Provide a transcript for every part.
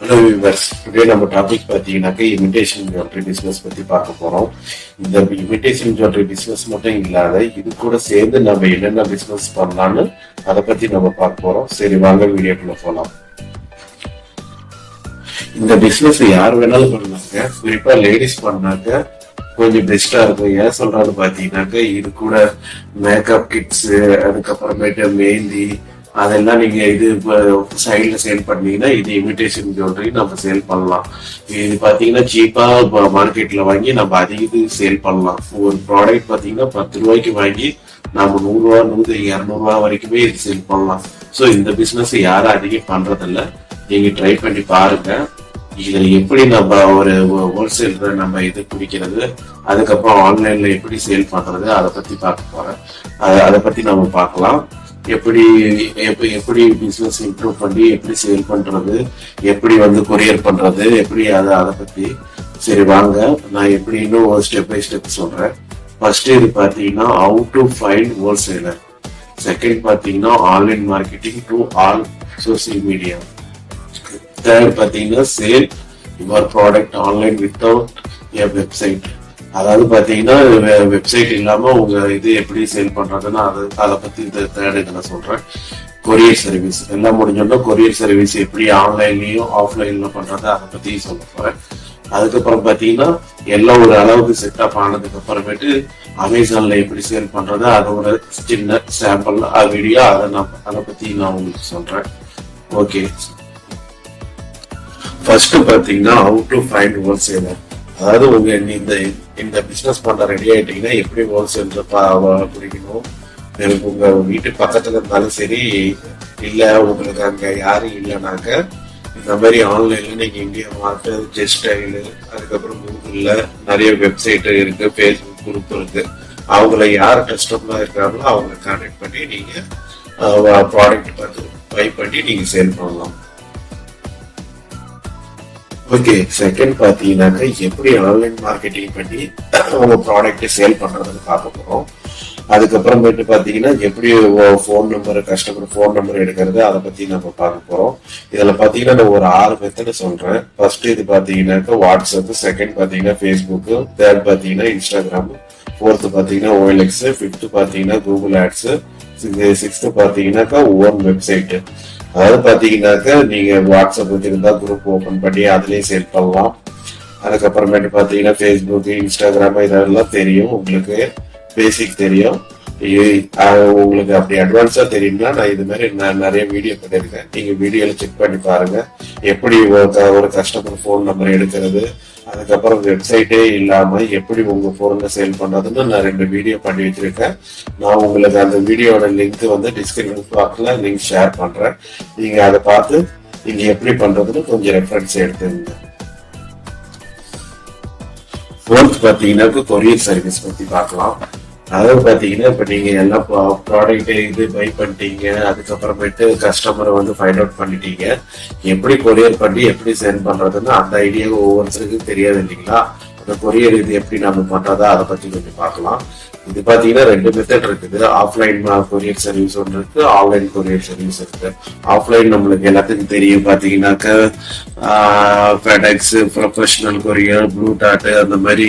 Hello viewers, today நம்ம topic பார்த்தீங்கன்னாக்க imitation jewellery business பற்றி பார்க்க போகிறோம். இந்த இமிடேஷன் ஜுவல்லரி பிஸ்னஸ் மட்டும் இல்லாத இது கூட சேர்ந்து நம்ம என்னென்ன பிஸ்னஸ் பண்ணலான்னு அதை பற்றி நம்ம பார்க்க போகிறோம். சரி, வாங்க வீடியோக்குள்ள போகலாம். இந்த பிஸ்னஸ் யார் வேணாலும் பண்ணாங்க, குறிப்பாக லேடிஸ் பண்ணாக்க கொஞ்சம் பெஸ்டா இருக்கும். ஏன் சொல்றான்னு பாத்தீங்கன்னாக்க இது கூட மேக்கப் கிட்ஸ், அதுக்கப்புறமேட்டு மெஹந்தி அதெல்லாம் நீங்க இது சைட்ல சேல் பண்ணீங்கன்னா இது இமிடேஷன் ஜுவல்லரி நம்ம சேல் பண்ணலாம். இது பாத்தீங்கன்னா சீப்பா மார்க்கெட்ல வாங்கி நம்ம அதிக சேல் பண்ணலாம். ஒரு ப்ராடக்ட் பாத்தீங்கன்னா 10 ரூபாய்க்கு வாங்கி நம்ம 100 ரூபா 200 ரூபா வரைக்குமே இது சேல் பண்ணலாம். ஸோ இந்த பிசினஸ் யாரும் அதிகம் பண்றதில்ல, நீங்க ட்ரை பண்ணி பாருங்க. இதுல எப்படி நம்ம ஒரு ஹோல்சேல்ல நம்ம இது பிடிக்கிறது, அதுக்கப்புறம் ஆன்லைன்ல எப்படி சேல் பண்றது அதை பத்தி பார்க்க போறேன். அதை பத்தி நம்ம பார்க்கலாம். எப்படி பிசினஸ் இம்ப்ரூவ் பண்ணி எப்படி சேல் பண்றது, எப்படி கொரியர் பண்றது, எப்படி அதை பத்தி. சரி வாங்க, நான் எப்படி இன்னும் ஸ்டெப் பை ஸ்டெப் சொல்றேன். ஃபர்ஸ்ட் இது பாத்தீங்கன்னா how to find wholesaler. Second பாத்தீங்கன்னா online marketing to all social media. Third பாத்தீங்கன்னா sell your product online without a website. அதாவது பாத்தீங்கன்னா வெப்சைட் இல்லாம உங்க இது எப்படி சேல் பண்றதுன்னா அதை பத்தி இந்த தேர்ட் இதை நான் சொல்றேன். கொரியர் சர்வீஸ் எல்லாம் முடிஞ்சோம்னா கொரியர் சர்வீஸ் எப்படி ஆன்லைன்லயும் ஆஃப்லைன்ல பண்றது அதை பத்தி சொல்ல போறேன். அதுக்கப்புறம் பாத்தீங்கன்னா எல்லாம் ஒரு அளவுக்கு செட்டப் ஆனதுக்கு அப்புறமேட்டு அமேசான்ல எப்படி சேல் பண்றது அது ஒரு சின்ன சாம்பிள் வீடியோ அதை பத்தி நான் உங்களுக்கு சொல்றேன். ஓகே, ஃபர்ஸ்ட் பாத்தீங்கன்னா ஹவு டு ஃபைண்ட் ஹோல்சேலர். அதாவது உங்க இந்த பிசினஸ் பண்ண ரெடி ஆயிட்டீங்கன்னா எப்படி ஹோல்சேலர் பிடிக்கணும். உங்க வீட்டு பக்கத்துல இருந்தாலும் சரி, இல்ல உங்களுக்கு அங்க யாரும் இல்லைனாக்க இந்த மாதிரி ஆன்லைன்ல நீங்க இந்தியா மார்ட், ஜெஸ்டைல், அதுக்கப்புறம் கூகுள்ல நிறைய வெப்சைட் இருக்கு, ஃபேஸ்புக் குரூப் இருக்கு. அவங்கள யார் கஸ்டமரா இருக்காங்களோ அவங்க கான்டாக்ட் பண்ணி நீங்க ப்ராடக்ட் பார்த்து பை பண்ணி நீங்க சேல் பண்ணலாம். ஓகே, செகண்ட் பாத்தீங்கன்னாக்க எப்படி ஆன்லைன் மார்க்கெட்டிங் பண்ணி உங்க ப்ராடக்ட் சேல் பண்றதுன்னு பார்க்க போறோம். அதுக்கப்புறமேட்டு பாத்தீங்கன்னா எப்படி phone number, customer phone number எடுக்கிறது அதை பத்தி நம்ம பார்க்க போறோம். இதுல பாத்தீங்கன்னா நான் ஒரு 6 மெத்தட் சொல்றேன். ஃபர்ஸ்ட் இது பாத்தீங்கன்னாக்க வாட்ஸ்அப், செகண்ட் பாத்தீங்கன்னா ஃபேஸ்புக், தேர்ட் பாத்தீங்கன்னா இன்ஸ்டாகிராம், ஃபோர்த் பாத்தீங்கன்னா OLX, ஃபிஃப்த் பாத்தீங்கன்னா கூகுள் ஆட்ஸ், சிக்ஸ்த் பாத்தீங்கன்னாக்கா ஓன் வெப்சைட். அதாவது பாத்தீங்கன்னாக்க நீங்க வாட்ஸ்அப் வச்சிருந்தா குரூப் ஓபன் பண்ணி அதுலயும் சேல் பண்ணலாம். அதுக்கப்புறமேட்டு பாத்தீங்கன்னா ஃபேஸ்புக், இன்ஸ்டாகிராம் இதெல்லாம் தெரியும், உங்களுக்கு பேசிக் தெரியும். உங்களுக்கு அப்படி அட்வான்ஸா தெரியும்னா நான் இது மாதிரி நிறைய வீடியோ பண்ணிருக்கேன், நீங்க வீடியோல செக் பண்ணி பாருங்க. எப்படி ஒரு கஸ்டமர் போன் நம்பர் எடுக்கிறது, அதுக்கப்புறம் வெப்சைட்டே இல்லாம எப்படி உங்க போன்ல சேல் பண்ணதுன்னு நான் 2 வீடியோ பண்ணி வச்சிருக்கேன். நான் உங்களுக்கு அந்த வீடியோட லிங்க் டிஸ்கிரிப்ஷன் பாக்ஸ்ல லிங்க் ஷேர் பண்றேன். நீங்க அதை பார்த்து நீங்க எப்படி பண்றதுன்னு கொஞ்சம் ரெஃபரன்ஸ் எடுத்துங்க. ஃபோர்த் பாத்தீங்கன்னா கொரியர் சர்வீஸ் பத்தி பார்க்கலாம். அதாவது பாத்தீங்கன்னா இப்ப நீங்க எல்லா ப்ராடக்ட் இது பை பண்ணிட்டீங்க, அதுக்கப்புறமேட்டு கஸ்டமரை ஃபைண்ட் அவுட் பண்ணிட்டீங்க, எப்படி கொரியர் பண்ணி எப்படி சென்ட் பண்றதுன்னு அந்த ஐடியா ஒவ்வொருத்தருக்கும் தெரியாது இல்லைங்களா. அந்த கொரியர் இது எப்படி நம்ம பண்றதா அதை பத்தி கொஞ்சம் பார்க்கலாம். இது பாத்தீங்கன்னா 2 மெத்தட் இருக்குது. ஆஃப்லைன் கொரியர் சர்வீஸ் ஒன்று இருக்கு, ஆன்லைன் கொரியர் சர்வீஸ் இருக்கு. ஆஃப்லைன் நம்மளுக்கு எல்லாத்துக்கும் தெரியும், பாத்தீங்கன்னாக்க FedEx, professional courier, blue dot அந்த மாதிரி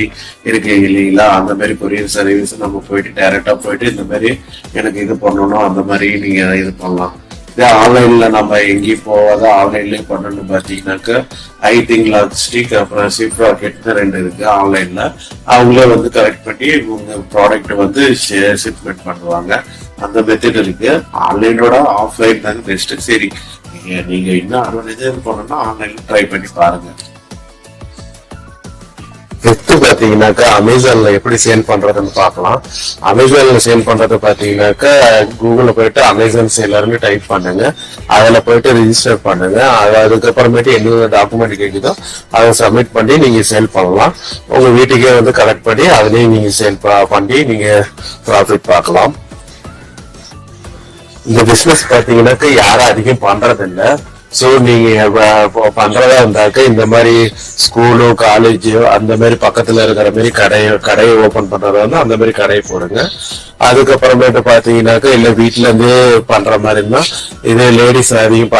இருக்கு இல்லைங்களா. அந்த மாதிரி கொரியர் சர்வீஸ் நம்ம போயிட்டு டைரக்டா போயிட்டு இந்த மாதிரி எனக்கு இது பண்ணணும் அந்த மாதிரி நீங்க இது பண்ணலாம். இதே ஆன்லைன்ல நம்ம எங்கேயும் போகாத ஆன்லைன்லயே பண்ணணும்னு பாத்தீங்கன்னாக்க ஐதிங் லாஜிஸ்டிக், அப்புறம் ஷிப் ராக்கெட் 2 இருக்கு ஆன்லைன்ல. அவங்களே கலெக்ட் பண்ணி உங்க ப்ராடக்ட் ஷிப்மெண்ட் பண்ணுவாங்க. அந்த மெத்தட் இருக்கு. ஆன்லைனோட ஆஃப்லைன் தாங்க பெஸ்ட். சரி, நீங்க இன்னும் அட்வான்டேஜ் பண்ணணும்னா ஆன்லைன்ல ட்ரை பண்ணி பாருங்க. ஃபிஃப்த் பாத்தீங்கன்னாக்கா அமேசான்ல எப்படி சேல் பண்றதுன்னு பார்க்கலாம். அமேசான்ல சேல் பண்றது பாத்தீங்கன்னாக்கா கூகுள்ல போயிட்டு அமேசான் சேலர்னு டைப் பண்ணுங்க, அதுல போயிட்டு ரிஜிஸ்டர் பண்ணுங்க. அதுக்கப்புறமேட்டு என்ன டாக்குமெண்ட் கேக்குதோ அதை சப்மிட் பண்ணி நீங்க சேல் பண்ணலாம். உங்க வீட்டுக்கே கலெக்ட் பண்ணி அதுலயும் நீங்க சேல் பண்ணி நீங்க ப்ராஃபிட் பார்க்கலாம். இந்த பிசினஸ் பாத்தீங்கன்னாக்கா யாரும் அதிகம் பண்றது இல்லை. ஸோ நீங்க பண்றதா இருந்தாக்க இந்த மாதிரி ஸ்கூலோ காலேஜோ அந்த மாதிரி பக்கத்துல இருக்கிற மாதிரி கடையை ஓபன் பண்றதா இருந்தா அந்த மாதிரி கடையை போடுங்க. அதுக்கப்புறமேட்டு பாத்தீங்கன்னாக்கா இல்ல வீட்டுல இருந்து பண்ற மாதிரின்னா இதே லேடிஸ் அதிகம்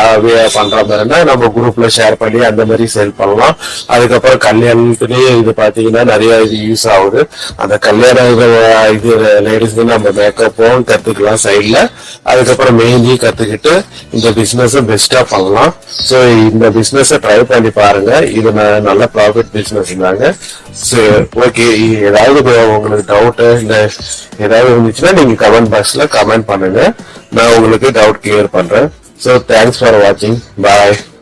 பண்ற மாதிரின்னா நம்ம குரூப்ல ஷேர் பண்ணி அந்த மாதிரி சேல் பண்ணலாம். அதுக்கப்புறம் கல்யாணத்துலயே இது பாத்தீங்கன்னா நிறைய இது யூஸ் ஆகுது. அந்த கல்யாண இது லேடிஸ்க்கு நம்ம மேக்கப்பும் கத்துக்கலாம் சைட்ல. அதுக்கப்புறம் மெஹந்தி கத்துக்கிட்டு இந்த பிசினஸ் பெஸ்டா பண்ணலாம். சோ இந்த பிசினஸ் ட்ரை பண்ணி பாருங்க. இது நல்ல ப்ராஃபிட் பிசினஸ் தாங்க. ஓகே, ஏதாவது உங்களுக்கு டவுட் இந்த ஏதாவது இருந்துச்சுன்னா நீங்க கமெண்ட் பாக்ஸ்ல கமெண்ட் பண்ணுங்க. நான் உங்களுக்கு டவுட் கிளியர் பண்றேன். So thanks for watching. Bye.